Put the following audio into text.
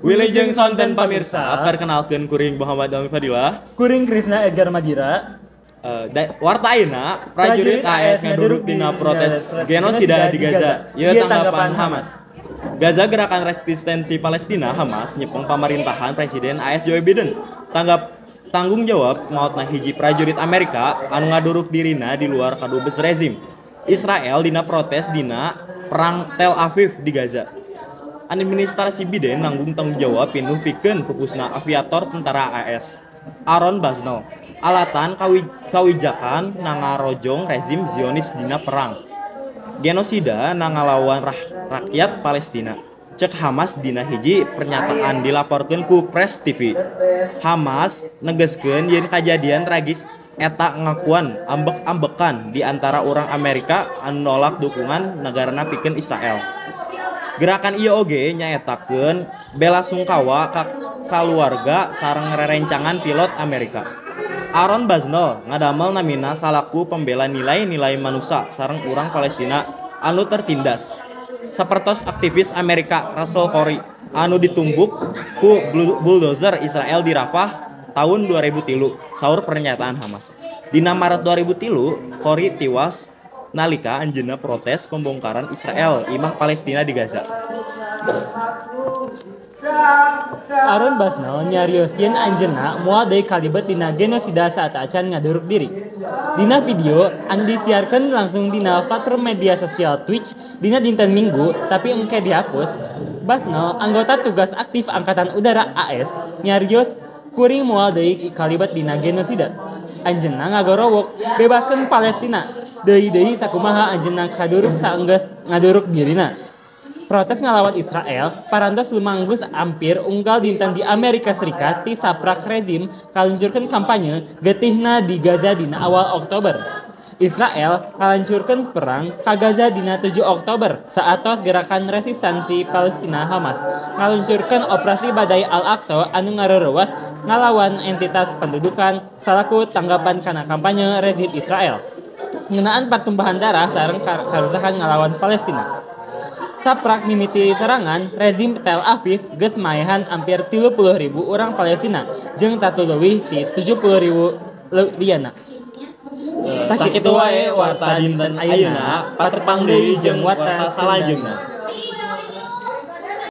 Wilujeng sonten pamirsa, perkenalkan kuring Muhammad Almi Fadilah. Kuring Krisna Edgar Madira. Warta ayeuna prajurit AS ngaduruk dina protes genosida di Gaza. Ieu tanggapan Hamas. Gaza Gerakan Resistensi Palestina Hamas nyepeng pemerintahan Presiden AS Joe Biden. Tanggung jawab mautna hiji prajurit Amerika anu ngaduruk dirina di luar kadubes rezim Israel dina protes dina perang Tel Aviv di Gaza. Administrasi Biden nanggung tanggung jawab pinduh pikeun pupusna aviator tentara AS Aaron Barnell alatan kawijakan nangarojong rezim Zionis dina perang genosida nangalawan rakyat Palestina. Cek Hamas dina hiji pernyataan dilaporkeun ku Press TV. Hamas negeskeun yen kajadian tragis eta ngakuan ambek-ambekan di antara orang Amerika anu nolak dukungan negarana pikeun Israel. Gerakan ieu oge nyaetakeun bela sungkawa ka kaluarga sareng rerencangan pilot Amerika. Aaron Barnell ngadamel namina salaku pembela nilai-nilai manusia sareng urang Palestina anu tertindas. Sapertos aktivis Amerika Russell Corey anu ditumbuk ku bulldozer Israel di Rafah tahun 2003 saur pernyataan Hamas. Dina Maret 2003 Corey tiwas nalika anjeunna protes pembongkaran Israel imah Palestina di Gaza. Aaron Barnell nyarioskeun anjeunna moal deui kalibet dina genosida saat acan ngaduruk diri. Dina video anu disiarkeun langsung dina platform media sosial Twitch dina dinten Minggu tapi engke dihapus, Barnell anggota tugas aktif Angkatan Udara AS nyarios kuring moal deui kalibet dina genosida. Anjeunna ngagorowok bebaskeun Palestina. Deui sakumaha anjeunna kaduruk saenggeus ngaduruk dirina. Protes ngalawan Israel parantos lumanggus ampir unggal dinten di Amerika Serikat ti saprak rezim kaluncurkeun kampanye getihna di Gaza dina awal Oktober. Israel ngalancurkeun perang ka Gaza dina 7 Oktober saatos Gerakan Resistensi Palestina Hamas ngaluncurkeun operasi Badai Al-Aqsa anu ngareureuwas ngalawan entitas pendudukan salaku tanggapan kana kampanye rezim Israel ngeunaan pertumpahan darah sareng karusakan ngalawan Palestina. Saprak mimiti serangan, rezim Tel Aviv geus maehan hampir 30.000 urang Palestina jeung tatu leuwih ti 70.000 liana. Sakitu wae warta dinten ayeuna, patrepang deui jeung warta salajengna.